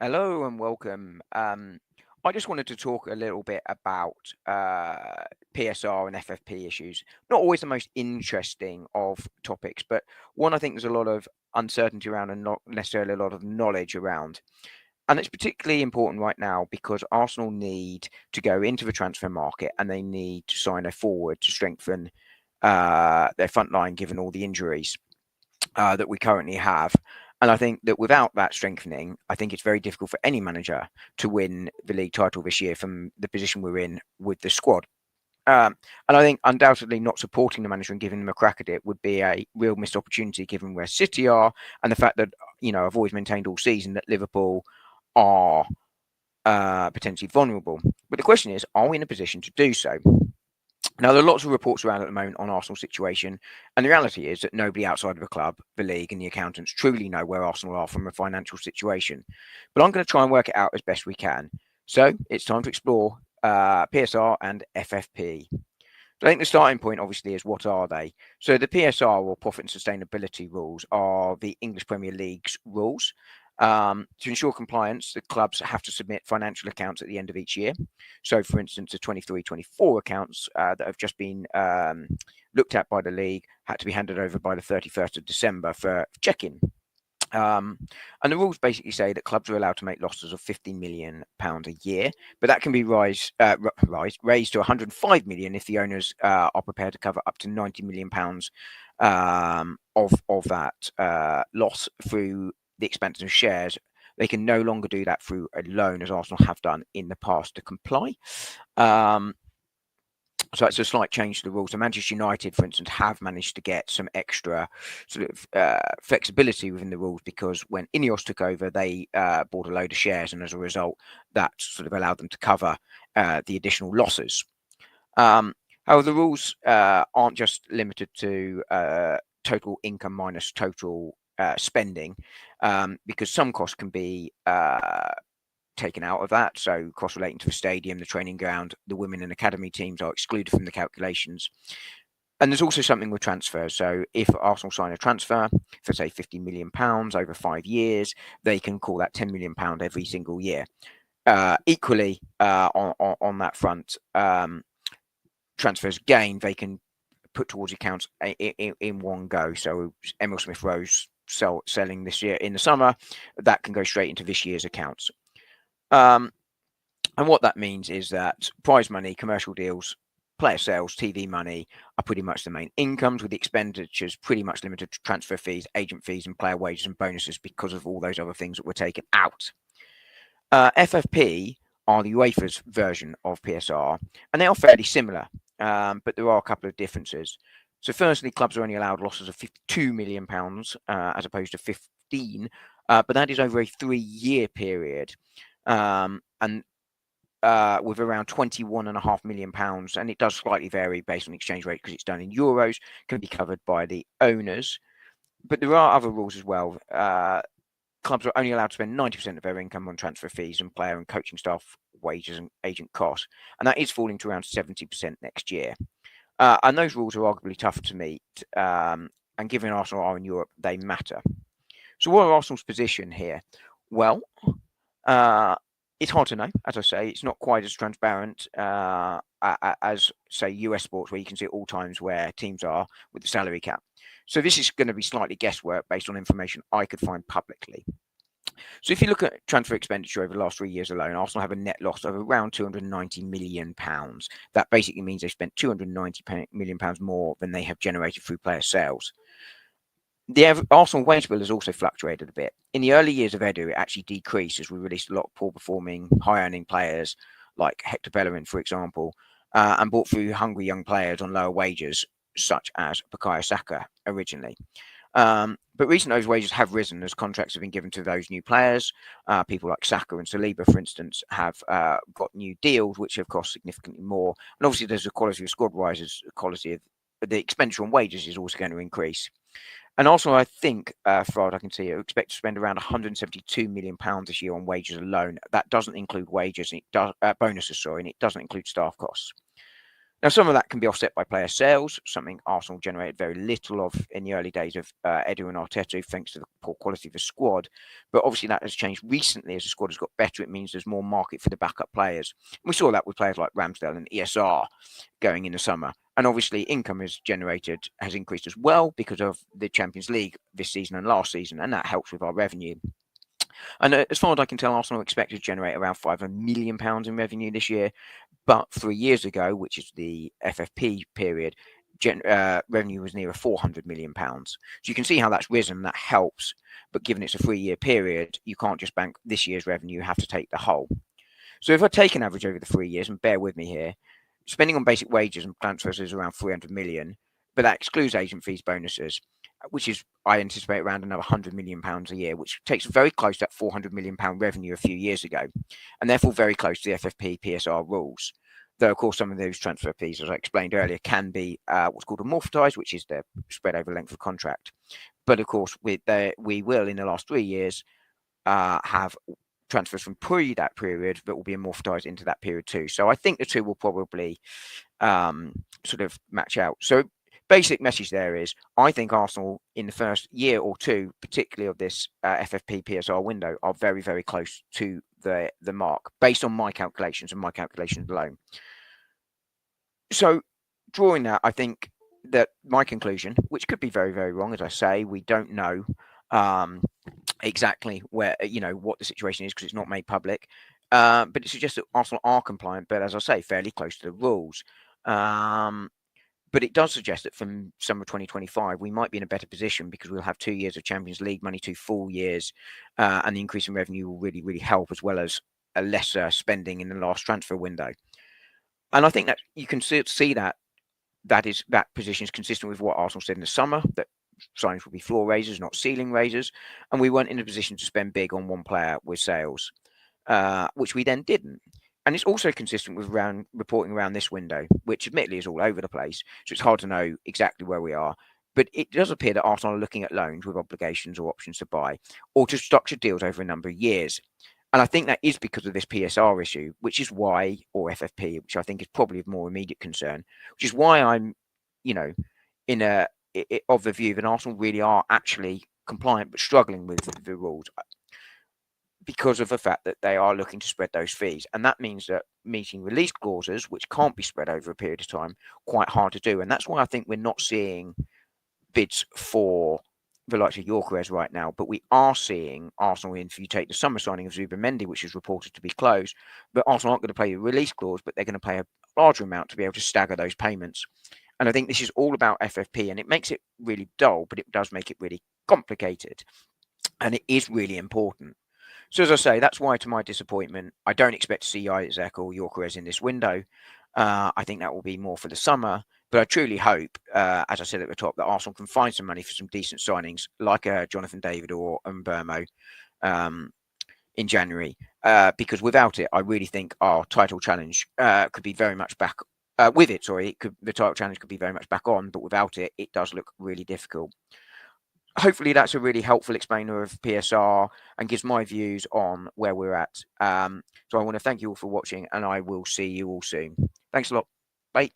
Hello and welcome. I just wanted to talk a little bit about PSR and FFP issues. Not always the most interesting of topics, but one I think there's a lot of uncertainty around and not necessarily a lot of knowledge around. And it's particularly important right now because Arsenal need to go into the transfer market and they need to sign a forward to strengthen their front line given all the injuries that we currently have. And I think that without that strengthening, I think it's very difficult for any manager to win the league title this year from the position we're in with the squad. And I think undoubtedly not supporting the manager and giving them a crack at it would be a real missed opportunity given where City are and the fact that, I've always maintained all season that Liverpool are potentially vulnerable. But the question is, are we in a position to do so? Now, there are lots of reports around at the moment on Arsenal's situation, and the reality is that nobody outside of the club, the league, and the accountants truly know where Arsenal are from a financial situation. But I'm going to try and work it out as best we can. So it's time to explore PSR and FFP. So I think the starting point, obviously, is what are they? So the PSR, or Profit and Sustainability Rules, are the English Premier League's rules. To ensure compliance, the clubs have to submit financial accounts at the end of each year. So, for instance, the 23-24 accounts that have just been looked at by the league had to be handed over by the 31st of December for check-in. And the rules basically say that clubs are allowed to make losses of £15 million a year, but that can be raised to £105 million if the owners are prepared to cover up to £90 million of that loss through the expense of shares. They can no longer do that through a loan, as Arsenal have done in the past to comply. So it's a slight change to the rules. So Manchester United, for instance, have managed to get some extra sort of flexibility within the rules because when Ineos took over, they bought a load of shares, and as a result, that sort of allowed them to cover the additional losses. However, the rules aren't just limited to total income minus total spending, because some costs can be taken out of that. So costs relating to the stadium, the training ground, the women and academy teams are excluded from the calculations. And there's also something with transfers. So if Arsenal sign a transfer for, say, £50 million over 5 years, they can call that £10 million every single year. Equally, on that front, transfers gain, they can put towards accounts in one go. So Emil Smith-Rowe's selling this year in the summer, that can go straight into this year's accounts. And what that means is that prize money, commercial deals, player sales, TV money are pretty much the main incomes, with the expenditures pretty much limited to transfer fees, agent fees, and player wages and bonuses because of all those other things that were taken out. FFP are the UEFA's version of PSR, and they are fairly similar, but there are a couple of differences. So firstly, clubs are only allowed losses of £52 million as opposed to 15, but that is over a 3-year period. And with around £21.5 million, and it does slightly vary based on exchange rate because it's done in euros, can be covered by the owners. But there are other rules as well. Clubs are only allowed to spend 90% of their income on transfer fees and player and coaching staff wages and agent costs, and that is falling to around 70% next year. And those rules are arguably tougher to meet, and given Arsenal are in Europe, they matter. So what are Arsenal's position here? Well, it's hard to know. As I say, it's not quite as transparent as, say, US sports, where you can see at all times where teams are with the salary cap. So this is going to be slightly guesswork based on information I could find publicly. So if you look at transfer expenditure over the last 3 years alone, Arsenal have a net loss of around £290 million. That basically means they spent £290 million more than they have generated through player sales. The Arsenal wage bill has also fluctuated a bit. In the early years of Edu, it actually decreased as we released a lot of poor-performing, high-earning players, like Hector Bellerin, for example, and brought through hungry young players on lower wages, such as Bukayo Saka originally. But recently, those wages have risen as contracts have been given to those new players. People like Saka and Saliba, for instance, have got new deals, which have cost significantly more. And obviously, there's the quality of squad rises, the quality of the expenditure on wages is also going to increase. And also, I think, Farad, I can see you expect to spend around £172 million this year on wages alone. That doesn't include wages, and it does bonuses, sorry, and it doesn't include staff costs. Now, some of that can be offset by player sales, something Arsenal generated very little of in the early days of Edu and Arteta, thanks to the poor quality of the squad. But obviously, that has changed recently as the squad has got better. It means there's more market for the backup players. And we saw that with players like Ramsdale and ESR going in the summer. And obviously, income has increased as well because of the Champions League this season and last season, and that helps with our revenue. And as far as I can tell, Arsenal expect to generate around £500 million in revenue this year. But 3 years ago, which is the FFP period, revenue was near £400 million. So you can see how that's risen. That helps. But given it's a 3-year period, you can't just bank this year's revenue. You have to take the whole. So if I take an average over the 3 years, and bear with me here, spending on basic wages and transfers is around 300 million, but that excludes agent fees, bonuses, which is, I anticipate, around another £100 million a year, which takes very close to that £400 million revenue a few years ago, and therefore very close to the FFP PSR rules. Though, of course, some of those transfer fees, as I explained earlier, can be what's called amortized, which is the spread over length of contract. But of course, we will, in the last 3 years, have transfers from pre that period that will be amortized into that period too. So I think the two will probably sort of match out. So basic message there is, I think Arsenal in the first year or two, particularly of this FFP PSR window, are very, very close to the mark based on my calculations and my calculations alone. So drawing that, I think that my conclusion, which could be very, very wrong, as I say, we don't know exactly where, what the situation is because it's not made public. But it suggests that Arsenal are compliant, but as I say, fairly close to the rules. But it does suggest that from summer 2025, we might be in a better position because we'll have 2 years of Champions League money, 2 full years, and the increase in revenue will really, really help, as well as a lesser spending in the last transfer window. And I think that you can see that position is consistent with what Arsenal said in the summer, that signings will be floor raisers, not ceiling raisers, and we weren't in a position to spend big on one player with sales, which we then didn't. And it's also consistent with reporting around this window, which admittedly is all over the place, so it's hard to know exactly where we are. But it does appear that Arsenal are looking at loans with obligations or options to buy, or to structure deals over a number of years. And I think that is because of this PSR issue, which is why, or FFP, which I think is probably of more immediate concern, which is why I'm, of the view that Arsenal really are actually compliant but struggling with the rules, because of the fact that they are looking to spread those fees. And that means that meeting release clauses, which can't be spread over a period of time, quite hard to do. And that's why I think we're not seeing bids for the likes of Gyökeres right now, but we are seeing Arsenal, if you take the summer signing of Zubimendi, which is reported to be closed, but Arsenal aren't going to pay the release clause, but they're going to pay a larger amount to be able to stagger those payments. And I think this is all about FFP, and it makes it really dull, but it does make it really complicated. And it is really important. So as I say, that's why, to my disappointment, I don't expect to see Isaac or Gyökeres in this window. I think that will be more for the summer. But I truly hope, as I said at the top, that Arsenal can find some money for some decent signings, like Jonathan David or Mbeumo in January. Because without it, I really think our title challenge could be very much back. With it, sorry, the title challenge could be very much back on. But without it, it does look really difficult. Hopefully that's a really helpful explainer of PSR and gives my views on where we're at. So I want to thank you all for watching, and I will see you all soon. Thanks a lot. Bye.